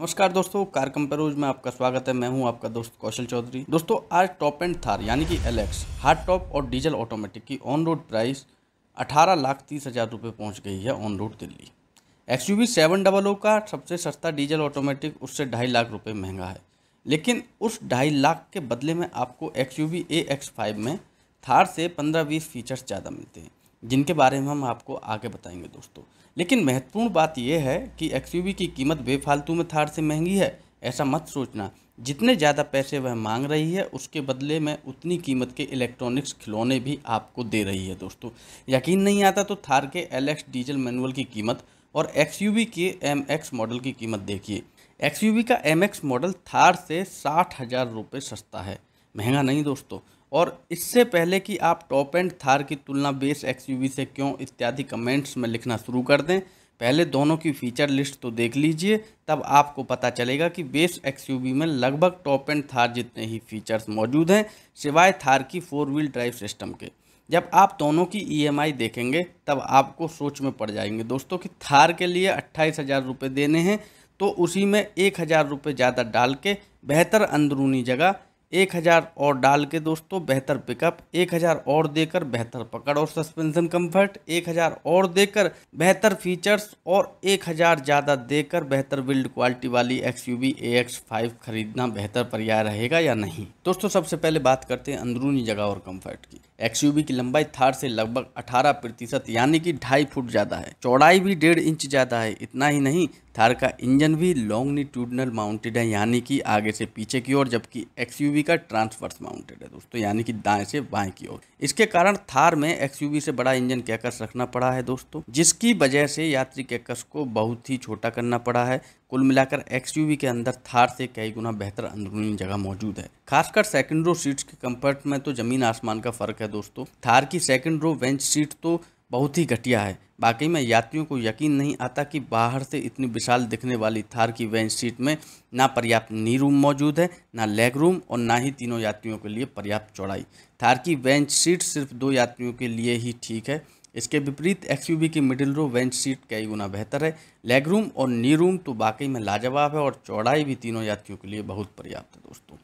नमस्कार दोस्तों, कार कंपेरोज में आपका स्वागत है। मैं हूं आपका दोस्त कौशल चौधरी। दोस्तों, आज टॉप एंड थार यानी कि एलएक्स हार्ड टॉप और डीजल ऑटोमेटिक की ऑन रोड प्राइस 18,30,000 रुपये पहुंच गई है ऑन रोड दिल्ली। एक्सयूवी 700 का सबसे सस्ता डीजल ऑटोमेटिक उससे 2.5 लाख रुपये महंगा है, लेकिन उस 2.5 लाख के बदले में आपको एक्सयूवी AX5 में थार से 15-20 फीचर्स ज़्यादा मिलते हैं, जिनके बारे में हम आपको आगे बताएंगे दोस्तों। लेकिन महत्वपूर्ण बात यह है कि एक्सयूवी की कीमत बेफालतू में थार से महंगी है ऐसा मत सोचना। जितने ज़्यादा पैसे वह मांग रही है उसके बदले में उतनी कीमत के इलेक्ट्रॉनिक्स खिलौने भी आपको दे रही है दोस्तों। यकीन नहीं आता तो थार के एलएक्स डीजल मैनुअल की कीमत और एक्सयूवी के MX मॉडल की कीमत देखिए। एक्सयूवी का MX मॉडल थार से 60,000 रुपये सस्ता है, महंगा नहीं दोस्तों। और इससे पहले कि आप टॉप एंड थार की तुलना बेस एक्सयूवी से क्यों इत्यादि कमेंट्स में लिखना शुरू कर दें, पहले दोनों की फीचर लिस्ट तो देख लीजिए, तब आपको पता चलेगा कि बेस एक्सयूवी में लगभग टॉप एंड थार जितने ही फीचर्स मौजूद हैं, सिवाय थार की 4 व्हील ड्राइव सिस्टम के। जब आप दोनों की EMI देखेंगे तब आपको सोच में पड़ जाएंगे दोस्तों कि थार के लिए 28,000 रुपये देने हैं, तो उसी में 1,000 रुपये ज़्यादा डाल के बेहतर अंदरूनी जगह, 1,000 और डाल के दोस्तों बेहतर पिकअप, 1,000 और देकर बेहतर पकड़ और सस्पेंशन कंफर्ट, 1,000 और देकर बेहतर फीचर्स और 1,000 ज़्यादा देकर बेहतर बिल्ड क्वालिटी वाली एक्सयूवी AX5 खरीदना बेहतर पर्याय रहेगा या नहीं। दोस्तों, सबसे पहले बात करते हैं अंदरूनी जगह और कंफर्ट की। एक्सयूवी की लंबाई थार से लगभग 18% यानी कि 2.5 फुट ज़्यादा है, चौड़ाई भी 1.5 इंच ज़्यादा है। इतना ही नहीं, थार का इंजन भी लॉन्गिट्यूडनल माउंटेड है यानी कि आगे से पीछे की ओर, जबकि एक्सयूवी का ट्रांसवर्स माउंटेड है दोस्तों, यानी कि दाएं से बाएं की ओर। इसके कारण थार में एक्सयूवी से बड़ा इंजन कैकस रखना पड़ा है दोस्तों, जिसकी वजह से यात्री कैकस को बहुत ही छोटा करना पड़ा है। कुल मिलाकर एक्सयूवी के अंदर थार से कई गुना बेहतर अंदरूनी जगह मौजूद है। खासकर सेकंड रो सीट्स के कंफर्ट में तो जमीन आसमान का फर्क है दोस्तों। थार की सेकंड रो बेंच सीट तो बहुत ही घटिया है। वाकई में यात्रियों को यकीन नहीं आता कि बाहर से इतनी विशाल दिखने वाली थार की बेंच सीट में ना पर्याप्त नी रूम मौजूद है, ना लेग रूम और ना ही तीनों यात्रियों के लिए पर्याप्त चौड़ाई। थार की बेंच सीट सिर्फ 2 यात्रियों के लिए ही ठीक है। इसके विपरीत एक्सयूवी की मिडिल रो बेंच सीट कई गुना बेहतर है। लेग रूम और नी रूम तो वाकई में लाजवाब है और चौड़ाई भी तीनों यात्रियों के लिए बहुत पर्याप्त है दोस्तों।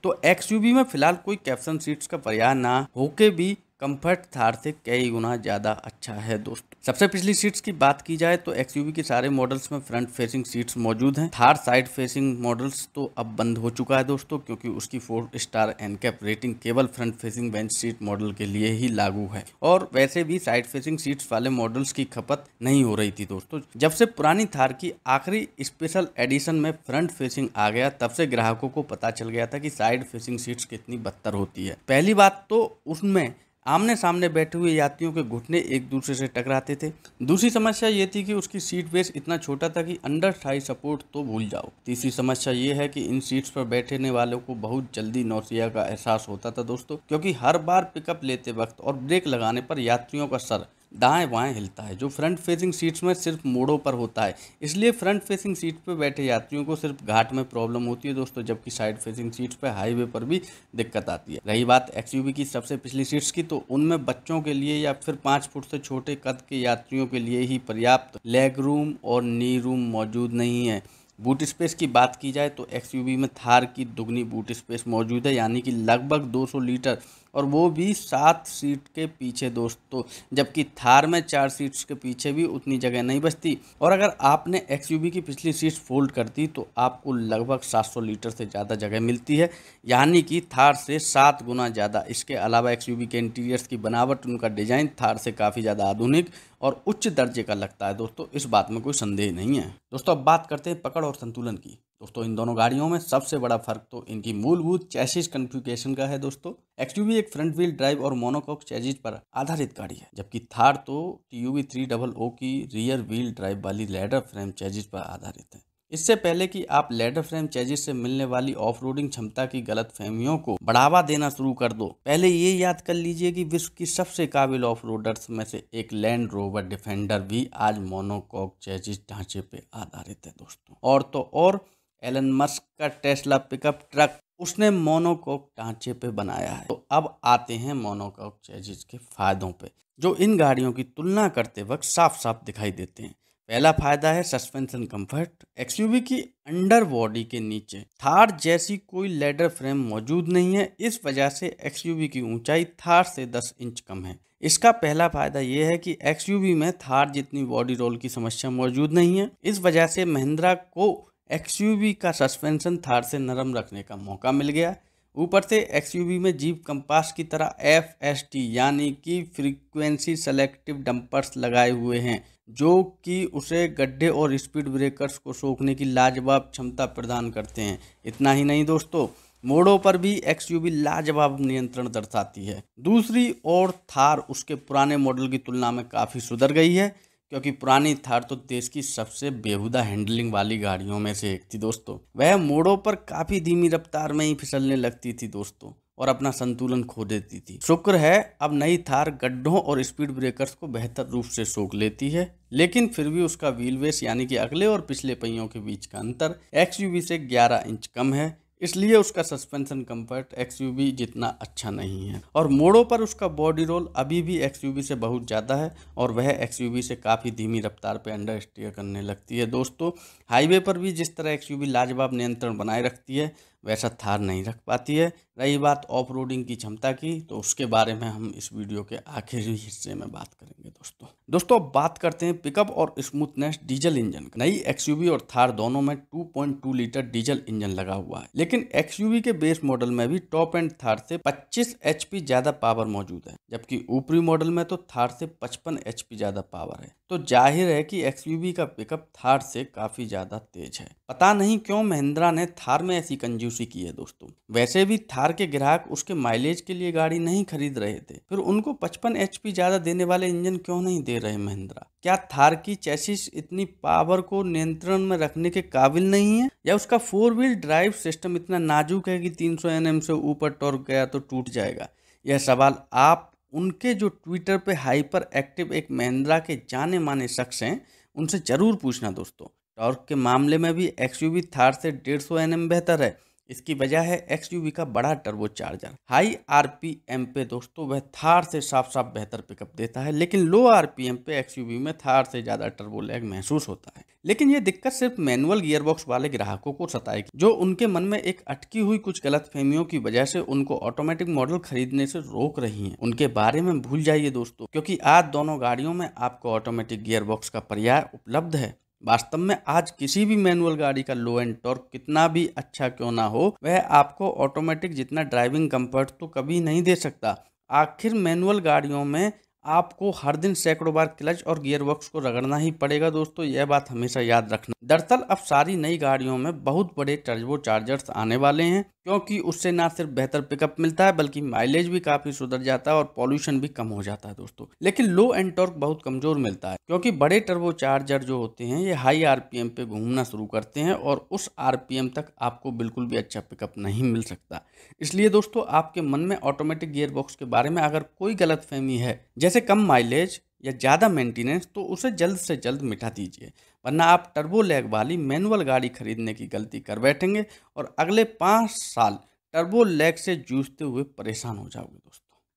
तो एक्सयूवी में फिलहाल कोई कैप्सन सीट्स का पर्याय ना होके भी कंफर्ट थार से कई गुना ज़्यादा अच्छा है दोस्तों। सबसे पिछली सीट्स की बात की जाए तो एक्सयूवी के सारे मॉडल्स में फ्रंट फेसिंग सीट्स मौजूद हैं। थार साइड फेसिंग मॉडल्स तो अब बंद हो चुका है दोस्तों, क्योंकि उसकी 4 स्टार एनकैप रेटिंग केवल front facing bench seat model के लिए ही लागू है। और वैसे भी साइड फेसिंग सीट्स वाले मॉडल्स की खपत नहीं हो रही थी दोस्तों। जब से पुरानी थार की आखिरी स्पेशल एडिशन में फ्रंट फेसिंग आ गया, तब से ग्राहकों को पता चल गया था कि साइड फेसिंग सीट्स कितनी बदतर होती है। पहली बात तो उसमें आमने सामने बैठे हुए यात्रियों के घुटने एक दूसरे से टकराते थे। दूसरी समस्या ये थी कि उसकी सीट बेस इतना छोटा था कि अंडर थाई सपोर्ट तो भूल जाओ। तीसरी समस्या ये है कि इन सीट्स पर बैठने वालों को बहुत जल्दी नौसिया का एहसास होता था दोस्तों, क्योंकि हर बार पिकअप लेते वक्त और ब्रेक लगाने पर यात्रियों का सर दाएं बाएं हिलता है, जो फ्रंट फेसिंग सीट्स में सिर्फ मोड़ों पर होता है। इसलिए फ्रंट फेसिंग सीट पर बैठे यात्रियों को सिर्फ घाट में प्रॉब्लम होती है दोस्तों, जबकि साइड फेसिंग सीट्स पर हाईवे पर भी दिक्कत आती है। रही बात एक्सयूवी की सबसे पिछली सीट्स की, तो उनमें बच्चों के लिए या फिर 5 फुट से छोटे कद के यात्रियों के लिए ही पर्याप्त लेग रूम और नी रूम मौजूद नहीं है। बूट स्पेस की बात की जाए तो एक्सयूवी में थार की दुगनी बूट स्पेस मौजूद है, यानी कि लगभग 200 लीटर, और वो भी 7 सीट के पीछे दोस्तों, जबकि थार में 4 सीट्स के पीछे भी उतनी जगह नहीं बचती। और अगर आपने एक्सयूवी की पिछली सीट्स फोल्ड कर दी तो आपको लगभग 700 लीटर से ज़्यादा जगह मिलती है, यानी कि थार से 7 गुना ज़्यादा। इसके अलावा एक्सयूवी के इंटीरियर्स की बनावट, उनका डिजाइन थार से काफ़ी ज़्यादा आधुनिक और उच्च दर्जे का लगता है दोस्तों, इस बात में कोई संदेह नहीं है दोस्तों। अब बात करते हैं पकड़ और संतुलन की। दोस्तों, इन दोनों गाड़ियों में सबसे बड़ा फर्क तो इनकी मूलभूत चैसिस कॉन्फ़िगरेशन का है दोस्तों। एक्सयूवी एक फ्रंट व्हील ड्राइव और मोनोकॉक चैसिस पर आधारित गाड़ी है, जबकि थार तो TUV 300 की रियर व्हील ड्राइव वाली लैडर फ्रेम चैसिस पर आधारित है। इससे पहले कि आप लैडर फ्रेम चैसिस से मिलने वाली ऑफ-रोडिंग क्षमता की गलतफहमियों को बढ़ावा देना शुरू कर दो, पहले ये याद कर लीजिए कि विश्व की सबसे काबिल ऑफ-रोडर्स में से एक लैंड रोवर डिफेंडर भी आज मोनोकॉक चैसिस ढांचे पे आधारित है दोस्तों। और तो और एलन मस्क का टेस्ला पिकअप ट्रक उसने मोनोकॉक ढांचे पे बनाया है। तो अब आते हैं मोनोकॉक चैसिस के फायदों पे, जो इन गाड़ियों की तुलना करते वक्त साफ साफ दिखाई देते हैं। पहला फायदा है सस्पेंशन कंफर्ट। एक्सयूवी की अंडर बॉडी के नीचे थार जैसी कोई लेदर फ्रेम मौजूद नहीं है। इस वजह से एक्सयूवी की ऊंचाई थार से 10 इंच कम है। इसका पहला फायदा यह है कि एक्सयूवी में थार जितनी बॉडी रोल की समस्या मौजूद नहीं है। इस वजह से महिंद्रा को एक्सयूवी का सस्पेंशन थार से नरम रखने का मौका मिल गया। ऊपर से एक्सयूवी में जीप कंपास की तरह FSD यानी कि फ्रीक्वेंसी सेलेक्टिव डंपर्स लगाए हुए हैं, जो कि उसे गड्ढे और स्पीड ब्रेकर्स को सोखने की लाजवाब क्षमता प्रदान करते हैं। इतना ही नहीं दोस्तों, मोड़ों पर भी एक्सयूवी लाजवाब नियंत्रण दर्शाती है। दूसरी ओर थार उसके पुराने मॉडल की तुलना में काफ़ी सुधर गई है, क्योंकि पुरानी थार तो देश की सबसे बेहुदा हैंडलिंग वाली गाड़ियों में से एक थी दोस्तों। वह मोड़ों पर काफ़ी धीमी रफ्तार में ही फिसलने लगती थी दोस्तों, और अपना संतुलन खो देती थी। शुक्र है अब नई थार गड्ढों और स्पीड ब्रेकर्स को बेहतर रूप से सोख लेती है, लेकिन फिर भी उसका व्हील बेस यानी कि अगले और पिछले पहियों के बीच का अंतर एक्सयूवी से 11 इंच कम है। इसलिए उसका सस्पेंशन कंफर्ट एक्सयूवी जितना अच्छा नहीं है, और मोड़ों पर उसका बॉडी रोल अभी भी एक्सयूवी से बहुत ज़्यादा है, और वह एक्सयूवी से काफ़ी धीमी रफ्तार पे अंडर स्टीयर करने लगती है दोस्तों। हाईवे पर भी जिस तरह एक्सयूवी लाजवाब नियंत्रण बनाए रखती है, वैसा थार नहीं रख पाती है। रही बात ऑफ रोडिंग की क्षमता की, तो उसके बारे में हम इस वीडियो के आखिरी हिस्से में बात करेंगे दोस्तों अब बात करते हैं पिकअप और स्मूथनेस डीजल इंजन का। नई एक्सयूवी और थार दोनों में 2.2 लीटर डीजल इंजन लगा हुआ है, लेकिन एक्सयूवी के बेस मॉडल में भी टॉप एंड थार से 25 HP ज्यादा पावर मौजूद है, जबकि ऊपरी मॉडल में तो थार से 55 HP ज्यादा पावर है। तो जाहिर है कि एक्सयूवी का पिकअप थार से काफी ज्यादा तेज है। पता नहीं क्यों महिंद्रा ने थार में ऐसी कंजूसी की है दोस्तों। वैसे भी थार के ग्राहक उसके माइलेज के लिए गाड़ी नहीं खरीद रहे थे, फिर उनको 55 HP ज्यादा देने वाले इंजन क्यों नहीं दे रहे महिंद्रा? क्या थार की चैसिस इतनी पावर को नियंत्रण में रखने के काबिल नहीं है, या उसका 4 व्हील ड्राइव सिस्टम इतना नाजुक है कि 300 Nm से ऊपर टॉर्क गया तो टूट जाएगा? यह सवाल आप उनके जो ट्विटर पे हाइपर एक्टिव एक महिंद्रा के जाने माने शख्स हैं, उनसे जरूर पूछना दोस्तों। टॉर्क के मामले में भी एक्सयूवी थार से 150 Nm बेहतर है। इसकी वजह है एक्सयूवी का बड़ा टर्बो चार्जर। हाई RPM पे दोस्तों वह थार से साफ साफ बेहतर पिकअप देता है, लेकिन लो RPM पे एक्सयूवी में थार से ज़्यादा टर्बो लैग महसूस होता है। लेकिन ये दिक्कत सिर्फ मैनुअल गियरबॉक्स वाले ग्राहकों को सताएगी, जो उनके मन में एक अटकी हुई कुछ गलतफहमियों की वजह से उनको ऑटोमेटिक मॉडल खरीदने से रोक रही हैं। उनके बारे में भूल जाइए दोस्तों, क्योंकि आज दोनों गाड़ियों में आपको ऑटोमेटिक गियरबॉक्स का पर्याय उपलब्ध है। वास्तव में आज किसी भी मैनुअल गाड़ी का लो एंड टॉर्क कितना भी अच्छा क्यों ना हो, वह आपको ऑटोमेटिक जितना ड्राइविंग कंफर्ट तो कभी नहीं दे सकता। आखिर मैनुअल गाड़ियों में आपको हर दिन सैकड़ों बार क्लच और गियरबॉक्स को रगड़ना ही पड़ेगा दोस्तों, यह बात हमेशा याद रखना। दरअसल अब सारी नई गाड़ियों में बहुत बड़े टर्बो चार्जर्स आने वाले हैं, क्योंकि उससे ना सिर्फ बेहतर पिकअप मिलता है, बल्कि माइलेज भी काफी सुधर जाता है और पॉल्यूशन भी कम हो जाता है दोस्तों। लेकिन लो एंड टॉर्क बहुत कमजोर मिलता है, क्योंकि बड़े टर्बो चार्जर जो होते हैं ये हाई RPM पे घूमना शुरू करते हैं, और उस RPM तक आपको बिल्कुल भी अच्छा पिकअप नहीं मिल सकता। इसलिए दोस्तों आपके मन में ऑटोमेटिक गियरबॉक्स के बारे में अगर कोई गलतफहमी है, जैसे कम माइलेज या ज़्यादा मेंटेनेंस, तो उसे जल्द से जल्द मिटा दीजिए, वरना आप टर्बो लैग वाली मैनुअल गाड़ी खरीदने की गलती कर बैठेंगे और अगले 5 साल टर्बो लैग से जूझते हुए परेशान हो जाओगे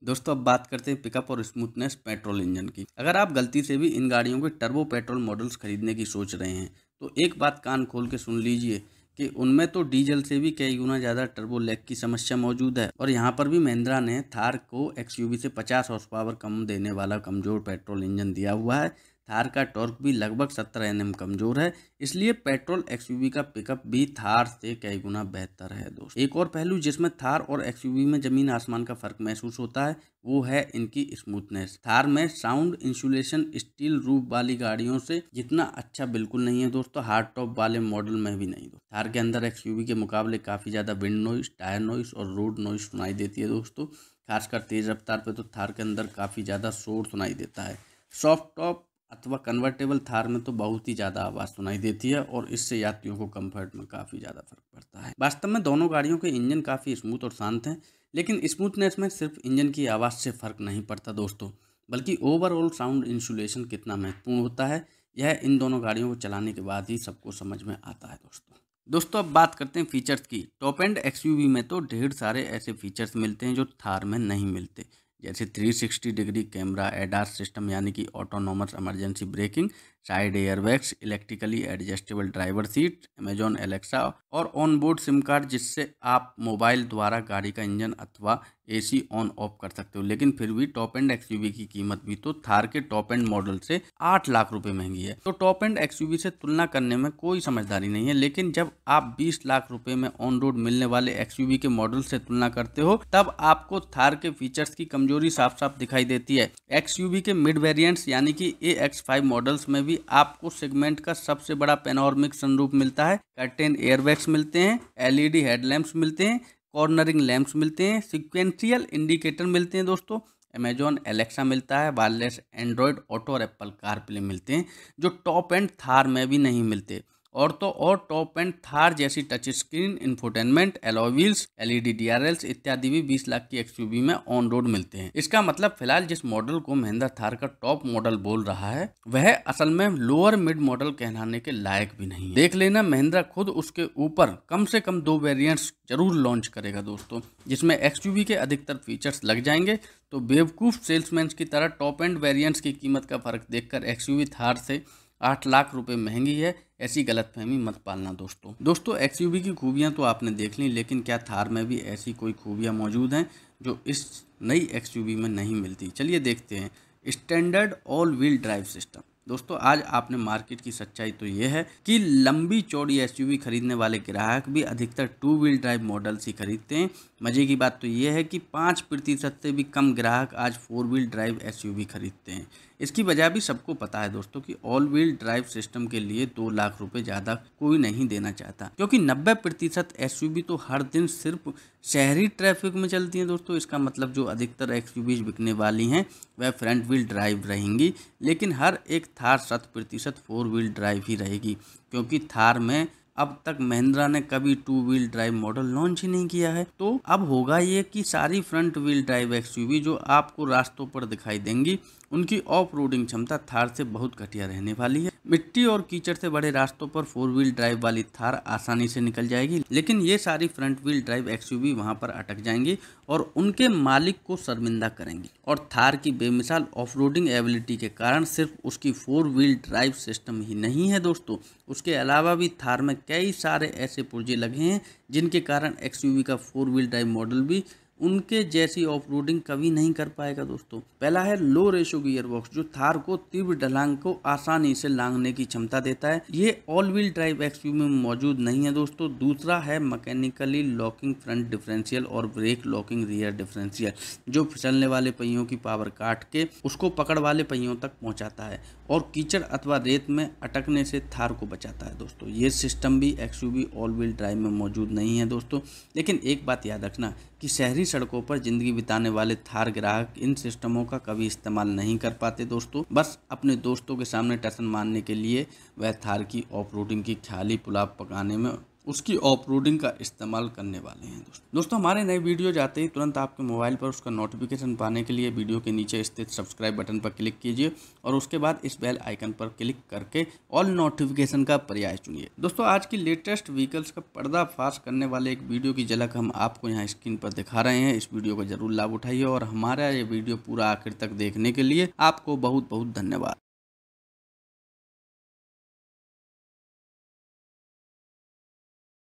दोस्तों अब बात करते हैं पिकअप और स्मूथनेस पेट्रोल इंजन की। अगर आप गलती से भी इन गाड़ियों के टर्बो पेट्रोल मॉडल्स खरीदने की सोच रहे हैं, तो एक बात कान खोल के सुन लीजिए कि उनमें तो डीजल से भी कई गुना ज़्यादा टर्बो लैग की समस्या मौजूद है। और यहाँ पर भी महिंद्रा ने थार को एक्सयूवी से 50 हॉर्स पावर कम देने वाला कमज़ोर पेट्रोल इंजन दिया हुआ है। थार का टॉर्क भी लगभग 70 Nm कमज़ोर है, इसलिए पेट्रोल एक्सयूवी का पिकअप भी थार से कई गुना बेहतर है दोस्तों। एक और पहलू जिसमें थार और एक्सयूवी में ज़मीन आसमान का फ़र्क महसूस होता है, वो है इनकी स्मूथनेस। थार में साउंड इंसुलेशन स्टील रूफ वाली गाड़ियों से जितना अच्छा बिल्कुल नहीं है दोस्तों, हार्ड टॉप वाले मॉडल में भी नहीं। थार के अंदर एक्सयूवी के मुकाबले काफ़ी ज़्यादा विंड नॉइस, टायर नॉइस और रोड नॉइस सुनाई देती है दोस्तों। खासकर तेज़ रफ्तार पे तो थार के अंदर काफ़ी ज़्यादा शोर सुनाई देता है। सॉफ्ट टॉप अथवा कन्वर्टेबल थार में तो बहुत ही ज़्यादा आवाज़ सुनाई देती है, और इससे यात्रियों को कंफर्ट में काफ़ी ज़्यादा फर्क पड़ता है। वास्तव में दोनों गाड़ियों के इंजन काफ़ी स्मूथ और शांत हैं, लेकिन स्मूथनेस में सिर्फ इंजन की आवाज़ से फ़र्क नहीं पड़ता दोस्तों, बल्कि ओवरऑल साउंड इंसुलेशन कितना महत्वपूर्ण होता है, यह इन दोनों गाड़ियों को चलाने के बाद ही सबको समझ में आता है दोस्तों अब बात करते हैं फीचर्स की। टॉप एंड एक्सयूवी में तो ढेर सारे ऐसे फीचर्स मिलते हैं जो थार में नहीं मिलते, जैसे 360 डिग्री कैमरा, एडास सिस्टम यानी कि autonomous emergency breaking, side airbags, electrically adjustable driver seat, Amazon Alexa और ऑन बोर्ड सिम कार्ड, जिससे आप मोबाइल द्वारा गाड़ी का इंजन अथवा एसी ऑन ऑफ कर सकते हो। लेकिन फिर भी टॉप एंड एक्सयूवी की कीमत भी तो थार के टॉप एंड मॉडल से 8 लाख रुपए महंगी है। तो टॉप एंड एक्सयूवी से तुलना करने में कोई समझदारी नहीं है। लेकिन जब आप 20 लाख रुपए में ऑन रोड मिलने वाले एक्सयूवी के मॉडल से तुलना करते हो, तब आपको थार के फीचर्स की कमजोरी साफ साफ दिखाई देती है। एक्सयूवी के मिड वेरिएंट्स यानी कि AX5 मॉडल्स में भी आपको सेगमेंट का सबसे बड़ा पैनोरामिक सनरूफ मिलता है, कर्टेन एयरबैग्स मिलते हैं, LED हेडलैम्प्स मिलते हैं, कॉर्नरिंग लैंप्स मिलते हैं, सीक्वेंशियल इंडिकेटर मिलते हैं दोस्तों, अमेजॉन एलेक्सा मिलता है, वायरलेस एंड्रॉयड ऑटो और एप्पल कारप्ले मिलते हैं, जो टॉप एंड थार में भी नहीं मिलते। और तो और टॉप एंड थार जैसी touch screen, infotainment, alloy wheels, LED DRLs इत्यादि भी 20 लाख की एक्सयूवी में ऑन रोड मिलते हैं। इसका मतलब फिलहाल जिस मॉडल को महिंद्रा थार का टॉप मॉडल बोल रहा है, वह असल में लोअर मिड मॉडल कहलाने के लायक भी नहीं है। देख लेना, महिंद्रा खुद उसके ऊपर कम से कम 2 वेरिएंट्स जरूर लॉन्च करेगा दोस्तों, जिसमें एक्सयूवी के अधिकतर फीचर्स लग जाएंगे। तो बेवकूफ सेल्समैन की तरह टॉप एंड वेरिएंट्स की कीमत का फर्क देखकर एक्सयूवी थार से 8 लाख रुपए महंगी है, ऐसी गलतफहमी मत पालना दोस्तों। एक्सयूवी की खूबियां तो आपने देख ली, लेकिन क्या थार में भी ऐसी कोई खूबियां मौजूद हैं जो इस नई एक्सयूवी में नहीं मिलती? चलिए देखते हैं। Standard all wheel drive system. दोस्तों, आज आपने मार्केट की सच्चाई तो ये है कि लंबी चौड़ी एसयूवी खरीदने वाले ग्राहक भी अधिकतर 2 व्हील ड्राइव मॉडल्स ही खरीदते हैं। मजे की बात तो ये है कि 5% से भी कम ग्राहक आज 4 व्हील ड्राइव एसयूवी खरीदते हैं। इसकी वजह भी सबको पता है दोस्तों कि ऑल व्हील ड्राइव सिस्टम के लिए 2 लाख रुपए ज़्यादा कोई नहीं देना चाहता, क्योंकि 90% एसयूवी तो हर दिन सिर्फ शहरी ट्रैफिक में चलती हैं दोस्तों। इसका मतलब जो अधिकतर एक्सयूवीज बिकने वाली हैं वह फ्रंट व्हील ड्राइव रहेंगी, लेकिन हर एक थार 100% 4 व्हील ड्राइव ही रहेगी, क्योंकि थार में अब तक महिंद्रा ने कभी 2 व्हील ड्राइव मॉडल लॉन्च ही नहीं किया है। तो अब होगा ये कि सारी फ्रंट व्हील ड्राइव एक्सयूवी जो आपको रास्तों पर दिखाई देंगी, उनकी ऑफ रोडिंग क्षमता थार से बहुत घटिया रहने वाली है। मिट्टी और कीचड़ से बड़े रास्तों पर 4 व्हील ड्राइव वाली थार आसानी से निकल जाएगी, लेकिन ये सारी फ्रंट व्हील ड्राइव एक्सयूवी वहां पर अटक जाएंगी और उनके मालिक को शर्मिंदा करेंगी। और थार की बेमिसाल ऑफ रोडिंग एबिलिटी के कारण सिर्फ उसकी 4 व्हील ड्राइव सिस्टम ही नहीं है दोस्तों, उसके अलावा भी थार में कई सारे ऐसे पुर्जे लगे हैं जिनके कारण एक्सयूवी का 4 व्हील ड्राइव मॉडल भी उनके जैसी ऑफ रोडिंग कभी नहीं कर पाएगा दोस्तों। पहला है लो रेशो गियर बॉक्स, जो थार को तीव्र ढलान को आसानी से लांघने की क्षमता देता है। ये ऑल व्हील ड्राइव एक्सयूवी में मौजूद नहीं है दोस्तों। दूसरा है मैकेनिकली लॉकिंग फ्रंट डिफरेंशियल और ब्रेक लॉकिंग रियर डिफरेंशियल, जो फिसलने वाले पहियों की पावर काट के उसको पकड़ वाले पहियों तक पहुंचाता है और कीचड़ अथवा रेत में अटकने से थार को बचाता है दोस्तों। ये सिस्टम भी एक्सयूवी ऑल व्हील ड्राइव में मौजूद नहीं है दोस्तों। लेकिन एक बात याद रखना कि शहरी सड़कों पर जिंदगी बिताने वाले थार ग्राहक इन सिस्टमों का कभी इस्तेमाल नहीं कर पाते दोस्तों। बस अपने दोस्तों के सामने टसन मारने के लिए वह थार की ऑफ रोडिंग की ख्याली पुलाव पकाने में उसकी ऑफ रोडिंग का इस्तेमाल करने वाले हैं दोस्तों। हमारे नए वीडियो जाते ही तुरंत आपके मोबाइल पर उसका नोटिफिकेशन पाने के लिए वीडियो के नीचे स्थित सब्सक्राइब बटन पर क्लिक कीजिए और उसके बाद इस बेल आइकन पर क्लिक करके ऑल नोटिफिकेशन का पर्याय चुनिए। दोस्तों, आज की लेटेस्ट व्हीकल्स का पर्दाफाश करने वाले एक वीडियो की झलक हम आपको यहाँ स्क्रीन पर दिखा रहे हैं। इस वीडियो का जरूर लाभ उठाइए और हमारा ये वीडियो पूरा आखिर तक देखने के लिए आपको बहुत बहुत धन्यवाद।